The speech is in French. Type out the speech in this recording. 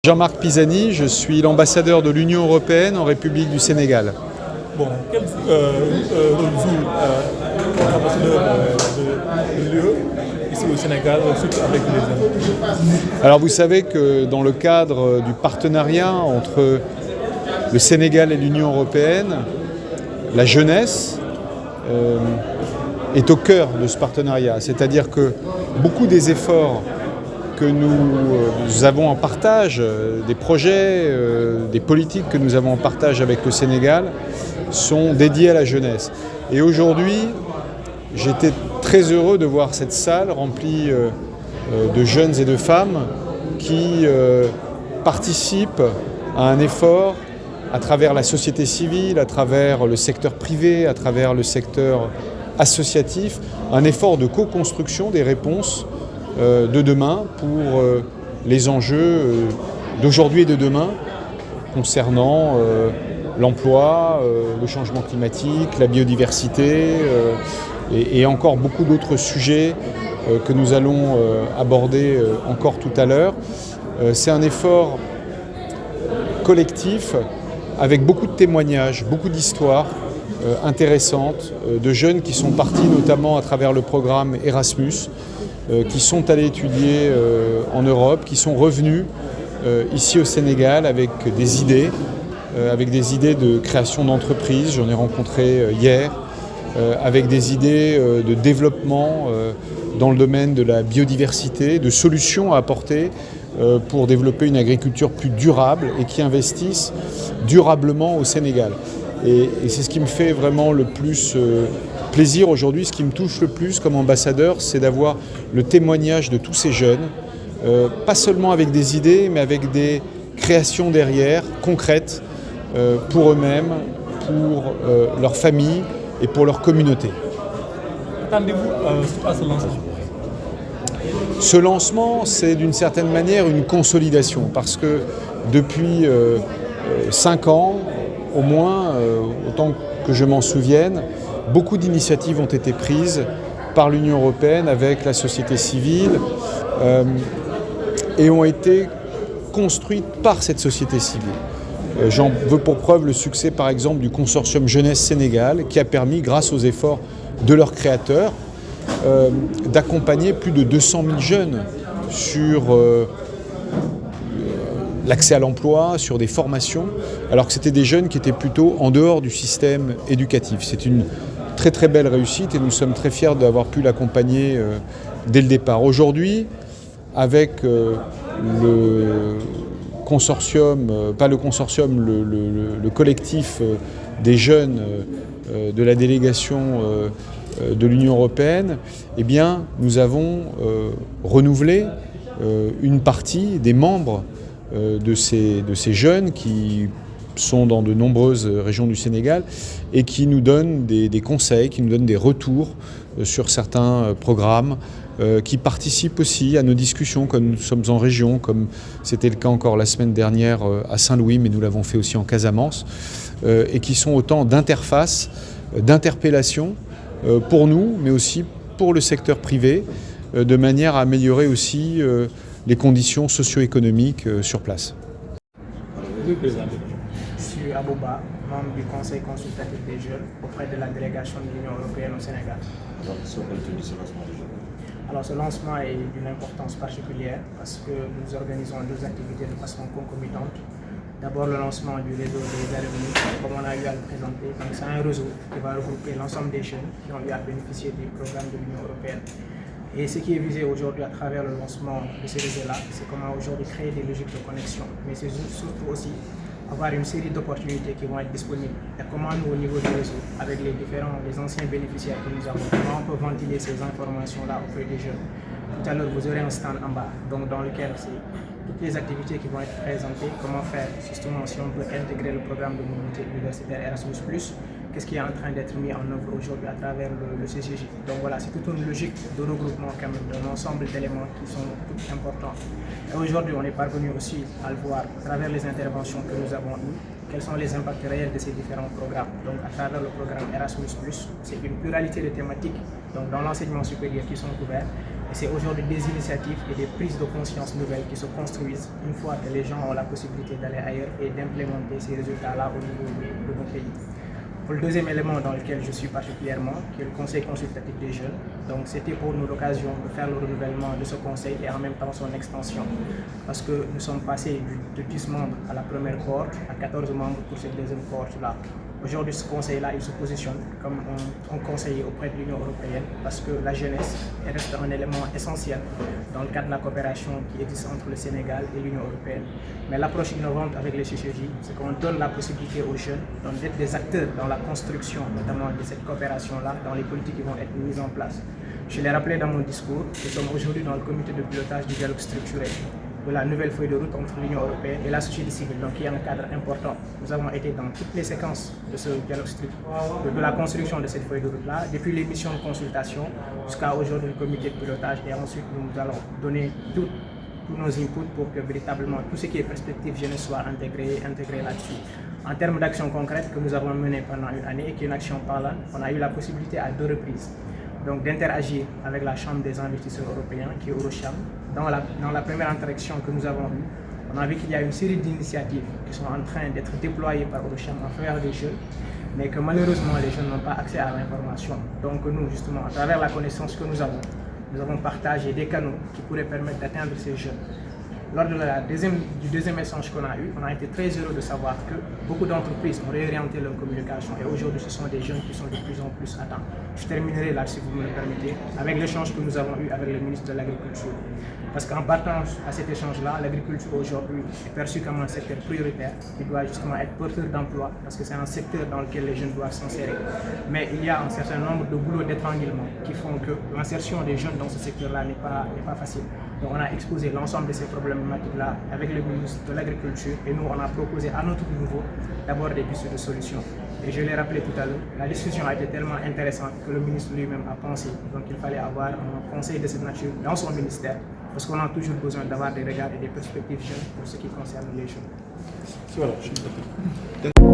Jean-Marc Pisani, je suis l'ambassadeur de l'Union européenne en République du Sénégal. Bon, quel rôle joue l'ambassadeur de l'UE ici au Sénégal, surtout avec les jeunes? Alors vous savez que dans le cadre du partenariat entre le Sénégal et l'Union européenne, la jeunesse est au cœur de ce partenariat. C'est-à-dire que beaucoup des efforts que nous avons en partage, des projets, des politiques que nous avons en partage avec le Sénégal sont dédiés à la jeunesse. Et aujourd'hui, j'étais très heureux de voir cette salle remplie de jeunes et de femmes qui participent à un effort à travers la société civile, à travers le secteur privé, à travers le secteur associatif, un effort de co-construction des réponses de demain pour les enjeux d'aujourd'hui et de demain concernant l'emploi, le changement climatique, la biodiversité et encore beaucoup d'autres sujets que nous allons aborder encore tout à l'heure. C'est un effort collectif avec beaucoup de témoignages, beaucoup d'histoires intéressantes de jeunes qui sont partis notamment à travers le programme Erasmus, qui sont allés étudier en Europe, qui sont revenus ici au Sénégal avec des idées de création d'entreprises, j'en ai rencontré hier, avec des idées de développement dans le domaine de la biodiversité, de solutions à apporter pour développer une agriculture plus durable et qui investissent durablement au Sénégal. Et c'est ce qui me fait vraiment le plus plaisir aujourd'hui, ce qui me touche le plus comme ambassadeur, c'est d'avoir le témoignage de tous ces jeunes, pas seulement avec des idées, mais avec des créations derrière, concrètes, pour eux-mêmes, pour leur famille et pour leur communauté. Attendez-vous à ce lancement? Ce lancement, c'est d'une certaine manière une consolidation, parce que depuis 5 ans, au moins, autant que je m'en souvienne, beaucoup d'initiatives ont été prises par l'Union européenne avec la société civile et ont été construites par cette société civile. J'en veux pour preuve le succès par exemple du consortium Jeunesse Sénégal qui a permis, grâce aux efforts de leurs créateurs, d'accompagner plus de 200 000 jeunes sur l'accès à l'emploi, sur des formations, alors que c'était des jeunes qui étaient plutôt en dehors du système éducatif. C'est une très très belle réussite et nous sommes très fiers d'avoir pu l'accompagner dès le départ. Aujourd'hui, avec le consortium, pas le consortium, le collectif des jeunes de la délégation de l'Union européenne, eh bien, nous avons renouvelé une partie des membres de ces jeunes qui sont dans de nombreuses régions du Sénégal et qui nous donnent des conseils, qui nous donnent des retours sur certains programmes, qui participent aussi à nos discussions quand nous sommes en région, comme c'était le cas encore la semaine dernière à Saint-Louis, mais nous l'avons fait aussi en Casamance, et qui sont autant d'interfaces, d'interpellations pour nous, mais aussi pour le secteur privé, de manière à améliorer aussi les conditions socio-économiques sur place. Je suis Abouba, membre du Conseil consultatif des jeunes auprès de la délégation de l'Union européenne au Sénégal. Alors ce lancement est d'une importance particulière parce que nous organisons 2 activités de façon concomitante. D'abord le lancement du réseau des alumni, comme on a eu à le présenter. Donc c'est un réseau qui va regrouper l'ensemble des jeunes qui ont eu à bénéficier des programmes de l'Union européenne. Et ce qui est visé aujourd'hui à travers le lancement de ces réseaux-là, c'est comment aujourd'hui créer des logiques de connexion, mais c'est surtout aussi avoir une série d'opportunités qui vont être disponibles. Et comment nous, au niveau du réseau, avec les anciens bénéficiaires que nous avons, comment on peut ventiler ces informations-là auprès des jeunes. Tout à l'heure, vous aurez un stand en bas, donc dans lequel c'est toutes les activités qui vont être présentées, comment faire justement si on peut intégrer le programme de mobilité universitaire Erasmus+, qu'est-ce qui est en train d'être mis en œuvre aujourd'hui à travers le CCJ. Donc voilà, c'est toute une logique de regroupement quand même d'un ensemble d'éléments qui sont tout importants. Et aujourd'hui, on est parvenu aussi à le voir à travers les interventions que nous avons eues, quels sont les impacts réels de ces différents programmes. Donc à travers le programme Erasmus+, c'est une pluralité de thématiques donc dans l'enseignement supérieur qui sont couverts, Et c'est aujourd'hui des initiatives et des prises de conscience nouvelles qui se construisent une fois que les gens ont la possibilité d'aller ailleurs et d'implémenter ces résultats-là au niveau de nos pays. Pour le deuxième élément dans lequel je suis particulièrement, qui est le Conseil consultatif des jeunes, donc c'était pour nous l'occasion de faire le renouvellement de ce conseil et en même temps son extension, parce que nous sommes passés de 10 membres à la première cohorte à 14 membres pour cette deuxième cohorte-là. Aujourd'hui, ce conseil-là, il se positionne comme un conseiller auprès de l'Union européenne parce que la jeunesse reste un élément essentiel dans le cadre de la coopération qui existe entre le Sénégal et l'Union européenne. Mais l'approche innovante avec les CCJ, c'est qu'on donne la possibilité aux jeunes d'être des acteurs dans la construction, notamment de cette coopération-là, dans les politiques qui vont être mises en place. Je l'ai rappelé dans mon discours, nous sommes aujourd'hui dans le comité de pilotage du dialogue structuré de la nouvelle feuille de route entre l'Union européenne et la société civile, donc il y a un cadre important. Nous avons été dans toutes les séquences de ce dialogue structuré, de la construction de cette feuille de route-là, depuis les missions de consultation jusqu'à aujourd'hui le comité de pilotage, et ensuite nous allons donner tous nos inputs pour que véritablement tout ce qui est perspective jeunesse soit intégré là-dessus. En termes d'actions concrètes que nous avons menées pendant une année et qui est une action parlante, on a eu la possibilité à 2 reprises donc d'interagir avec la Chambre des investisseurs européens, qui est Eurocham. Dans la première interaction que nous avons eue, on a vu qu'il y a une série d'initiatives qui sont en train d'être déployées par Eurocham en faveur des jeunes, mais que malheureusement les jeunes n'ont pas accès à l'information. Donc nous, justement, à travers la connaissance que nous avons partagé des canaux qui pourraient permettre d'atteindre ces jeunes. Lors du deuxième échange qu'on a eu, on a été très heureux de savoir que beaucoup d'entreprises ont réorienté leur communication et aujourd'hui ce sont des jeunes qui sont de plus en plus atteints. Je terminerai là, si vous me le permettez, avec l'échange que nous avons eu avec le ministre de l'Agriculture. Parce qu'en partant à cet échange-là, l'agriculture aujourd'hui est perçue comme un secteur prioritaire qui doit justement être porteur d'emploi parce que c'est un secteur dans lequel les jeunes doivent s'insérer. Mais il y a un certain nombre de boulots d'étranglement qui font que l'insertion des jeunes dans ce secteur-là n'est pas facile. Donc on a exposé l'ensemble de ces problématiques-là avec le ministre de l'Agriculture et nous on a proposé à notre niveau d'abord des pistes de solutions. Et je l'ai rappelé tout à l'heure, la discussion a été tellement intéressante que le ministre lui-même a pensé donc il fallait avoir un conseil de cette nature dans son ministère parce qu'on a toujours besoin d'avoir des regards et des perspectives jeunes pour ce qui concerne les jeunes. Voilà, je suis d'accord.